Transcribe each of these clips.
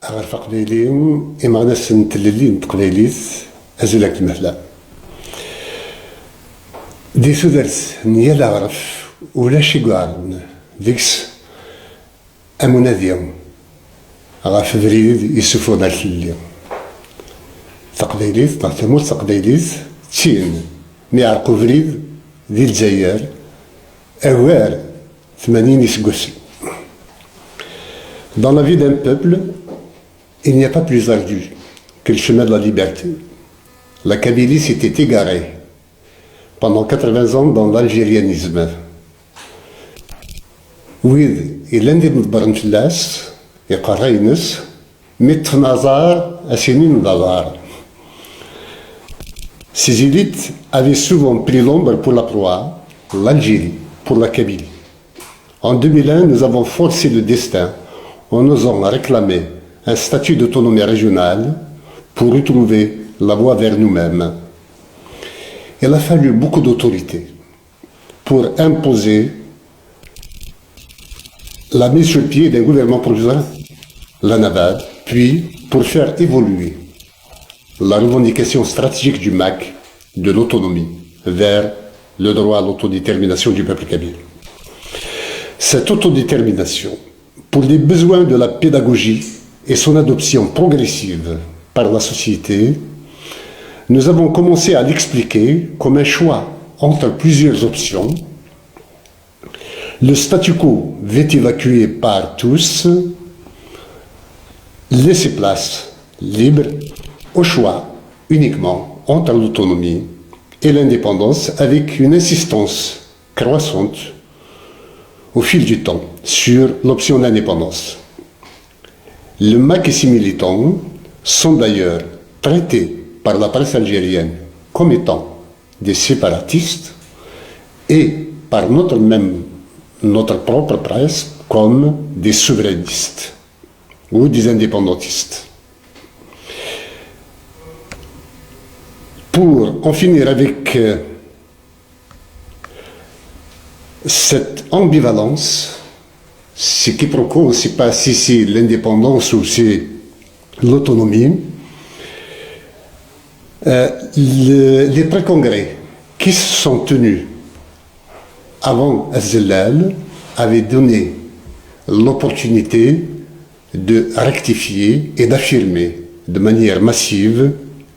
أغرف قبيليهم إما ناس نتللين تقبيليت أزولك المهلا دي ثدرت نيال أغرف ولا شي قعرن ديكس أموناديهم غاف بريد يسوفون الحلي تقبيليت تموت تقبيليت تشين ميعرقو بريد دي الجزائر أوار 80 يسقسي. Dans la vie d'un peuple, il n'y a pas plus ardu que le chemin de la liberté. La Kabylie s'était égarée pendant 80 ans dans l'algérianisme. ويد إلا ندير نضبر نفلاس يقرا ينس ميت نظار أسنين دار. Ces élites avaient souvent pris l'ombre pour la proie, l'Algérie pour la Kabylie. En 2001, nous avons forcé le destin en osant réclamer un statut d'autonomie régionale pour retrouver la voie vers nous-mêmes. Il a fallu beaucoup d'autorité pour imposer la mise sur pied d'un gouvernement provisoire, la NAVAD, puis pour faire évoluer la revendication stratégique du MAC de l'autonomie vers le droit à l'autodétermination du peuple kabyle. Cette autodétermination, pour les besoins de la pédagogie et son adoption progressive par la société, nous avons commencé à l'expliquer comme un choix entre plusieurs options. Le statu quo est évacué par tous, laisser place libre au choix uniquement entre l'autonomie et l'indépendance, avec une insistance croissante au fil du temps sur l'option d'indépendance. Le MAC et ses militants sont d'ailleurs traités par la presse algérienne comme étant des séparatistes et par notre propre presse comme des souverainistes ou des indépendantistes. Pour en finir avec cette ambivalence, ce quiproquo, on ne sait pas si c'est l'indépendance ou c'est l'autonomie, les pré-congrès qui se sont tenus avant Azzellal avaient donné l'opportunité de rectifier et d'affirmer de manière massive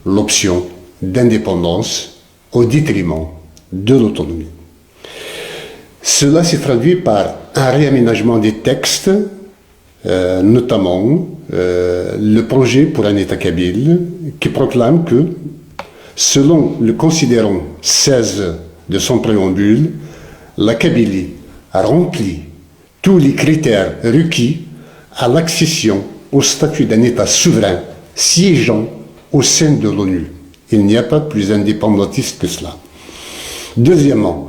l'option d'indépendance au détriment de l'autonomie. Cela s'est traduit par un réaménagement des textes, notamment le projet pour un État kabyle qui proclame que, selon le considérant 16 de son préambule, la Kabylie a rempli tous les critères requis à l'accession au statut d'un État souverain siégeant au sein de l'ONU. Il n'y a pas plus indépendantiste que cela. Deuxièmement,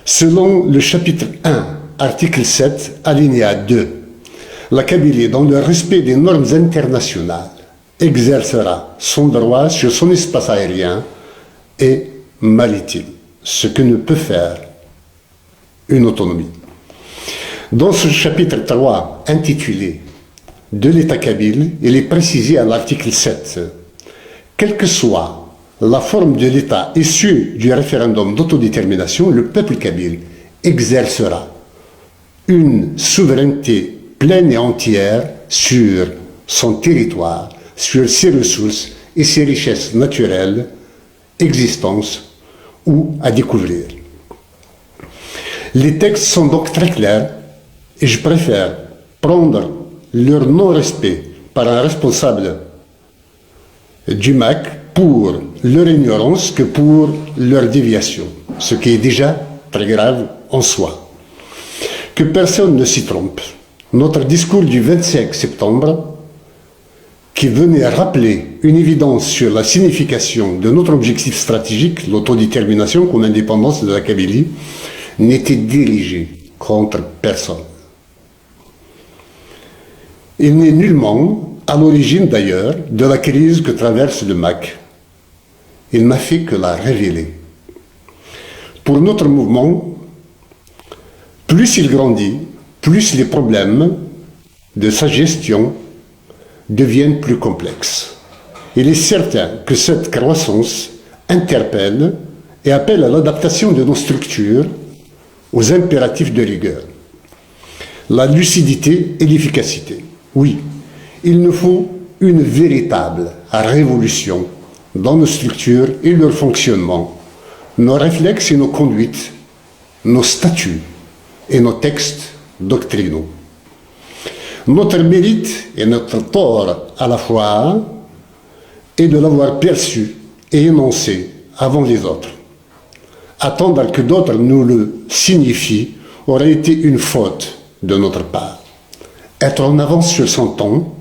selon le chapitre 1, article 7, alinéa 2, la Kabylie, dans le respect des normes internationales, exercera son droit sur son espace aérien et maritime, ce que ne peut faire une autonomie. Dans ce chapitre 3, intitulé « De l'État kabyle », il est précisé à l'article 7, quelle que soit la forme de l'État issue du référendum d'autodétermination, le peuple kabyle exercera une souveraineté pleine et entière sur son territoire, sur ses ressources et ses richesses naturelles, existence ou à découvrir. Les textes sont donc très clairs et je préfère prendre leur non-respect par un responsable du MAC pour leur ignorance que pour leur déviation, ce qui est déjà très grave en soi. Que personne ne s'y trompe. Notre discours du 25 septembre, qui venait rappeler une évidence sur la signification de notre objectif stratégique, l'autodétermination comme indépendance de la Kabylie, n'était dirigé contre personne. Il n'est nullement à l'origine d'ailleurs de la crise que traverse le MAC. Il n'a fait que la révéler. Pour notre mouvement, plus il grandit, plus les problèmes de sa gestion deviennent plus complexes. Il est certain que cette croissance interpelle et appelle à l'adaptation de nos structures aux impératifs de rigueur. La lucidité et l'efficacité. Oui, il nous faut une véritable révolution dans nos structures et leur fonctionnement, nos réflexes et nos conduites, nos statuts et nos textes doctrinaux. Notre mérite et notre tort à la fois est de l'avoir perçu et énoncé avant les autres. Attendre que d'autres nous le signifient aurait été une faute de notre part. Être en avance sur son temps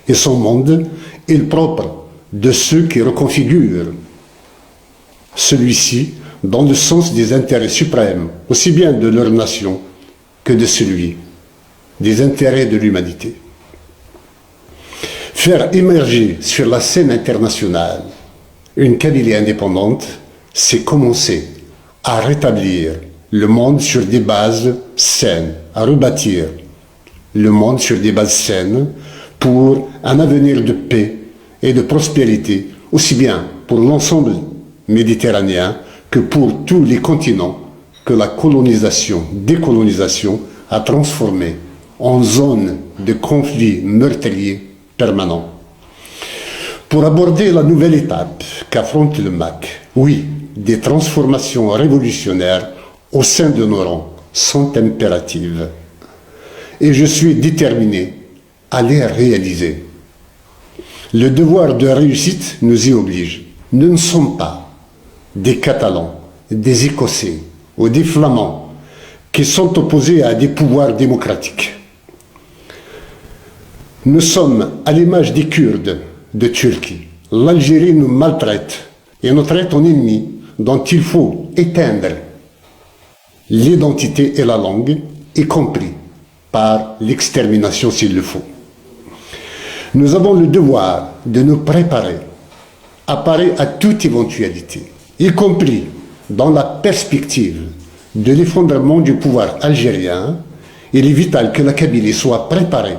et son monde est le propre de ceux qui reconfigurent celui-ci dans le sens des intérêts suprêmes, aussi bien de leur nation que de celui des intérêts de l'humanité. Faire émerger sur la scène internationale une Kabylie indépendante, c'est commencer à rétablir le monde sur des bases saines, à rebâtir le monde sur des bases saines pour un avenir de paix et de prospérité, aussi bien pour l'ensemble méditerranéen que pour tous les continents que la colonisation, décolonisation a transformés en zone de conflits meurtriers permanents. Pour aborder la nouvelle étape qu'affronte le MAC, oui, des transformations révolutionnaires au sein de nos rangs sont impératives. Et je suis déterminé à les réaliser. Le devoir de réussite nous y oblige. Nous ne sommes pas des Catalans, des Écossais ou des Flamands qui sont opposés à des pouvoirs démocratiques. Nous sommes à l'image des Kurdes de Turquie. L'Algérie nous maltraite et nous traite en ennemis dont il faut éteindre l'identité et la langue, y compris par l'extermination s'il le faut. Nous avons le devoir de nous préparer à parer à toute éventualité, y compris dans la perspective de l'effondrement du pouvoir algérien. Il est vital que la Kabylie soit préparée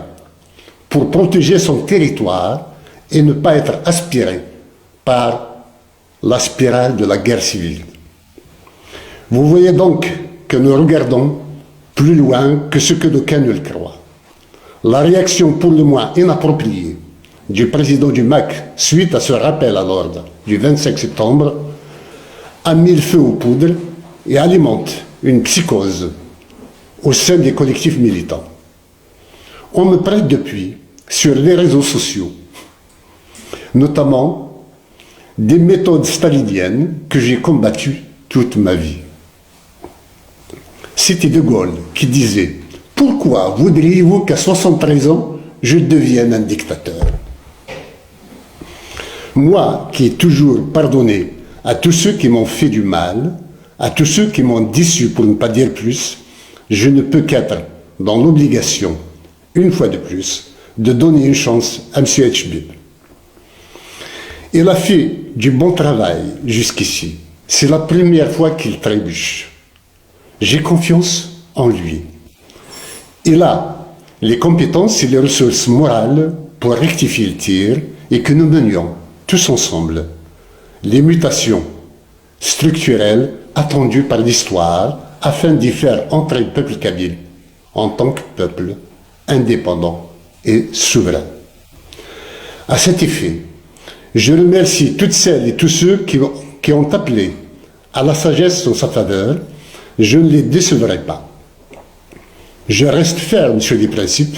pour protéger son territoire et ne pas être aspirée par la spirale de la guerre civile. Vous voyez donc que nous regardons plus loin que ce que d'aucuns ne le croient. La réaction pour le moins inappropriée du président du MAC suite à ce rappel à l'ordre du 25 septembre a mis le feu aux poudres et alimente une psychose au sein des collectifs militants. On me prête depuis sur les réseaux sociaux, notamment des méthodes staliniennes que j'ai combattues toute ma vie. C'était De Gaulle qui disait « Pourquoi voudriez-vous qu'à 73 ans, je devienne un dictateur ?» Moi qui ai toujours pardonné à tous ceux qui m'ont fait du mal, à tous ceux qui m'ont déçu pour ne pas dire plus, je ne peux qu'être dans l'obligation, une fois de plus, de donner une chance à M. Etchebib. Il a fait du bon travail jusqu'ici. C'est la première fois qu'il trébuche. J'ai confiance en lui. Il a les compétences et les ressources morales pour rectifier le tir et que nous menions tous ensemble les mutations structurelles attendues par l'histoire afin d'y faire entrer le peuple kabyle en tant que peuple indépendant et souverain. À cet effet, je remercie toutes celles et tous ceux qui ont appelé à la sagesse en sa faveur. Je ne les décevrai pas. Je reste ferme sur les principes.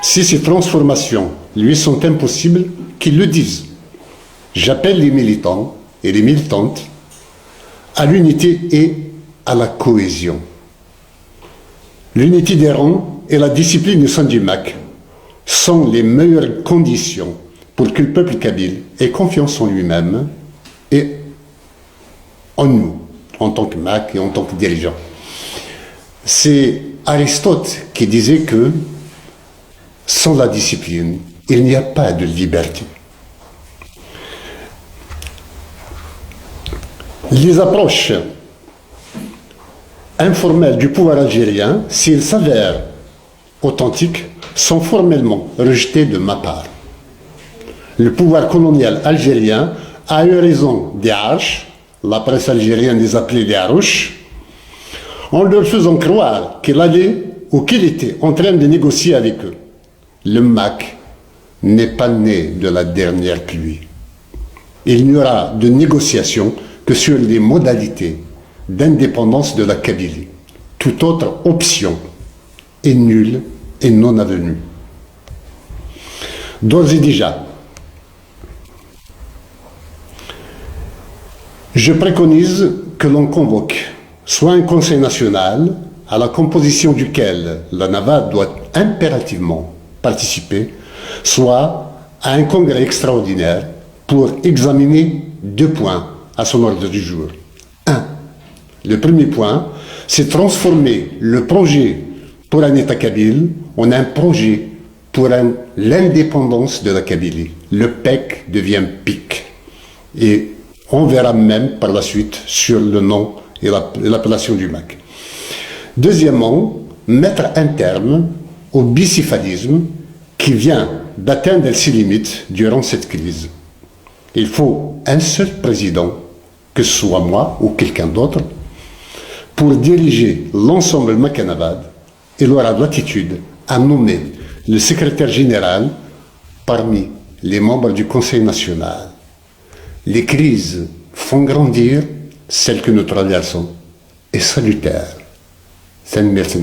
Si ces transformations lui sont impossibles, qu'ils le disent. J'appelle les militants et les militantes à l'unité et à la cohésion. L'unité des rangs et la discipline du sein du MAC sont les meilleures conditions pour que le peuple kabyle ait confiance en lui-même et en nous, en tant que MAC et en tant que dirigeant. C'est Aristote qui disait que sans la discipline, il n'y a pas de liberté. Les approches informelles du pouvoir algérien, s'ils s'avèrent authentiques, sont formellement rejetées de ma part. le pouvoir colonial algérien a eu raison des Arches, la presse algérienne les appelait les Harouches, en leur faisant croire qu'il allait ou qu'il était en train de négocier avec eux. Le MAC n'est pas né de la dernière pluie. Il n'y aura de négociation que sur les modalités d'indépendance de la Kabylie. Toute autre option est nulle et non avenue. D'ores et déjà, je préconise que l'on convoque soit un conseil national à la composition duquel la NAVAD doit impérativement participer, soit à un congrès extraordinaire pour examiner 2 points à son ordre du jour. Le premier point, c'est transformer le projet pour un État kabyle en un projet pour l'indépendance de la Kabylie. Le PEC devient PIC. Et on verra même par la suite sur le nom et l'appellation du MAC. Deuxièmement, mettre un terme au bicéphalisme qui vient d'atteindre ses limites durant cette crise. Il faut un seul président, que ce soit moi ou quelqu'un d'autre, pour diriger l'ensemble Macanavad. Il aura l'attitude à nommer le secrétaire général parmi les membres du Conseil national. Les crises font grandir celles que nous traversons et salutaires. C'est une merci.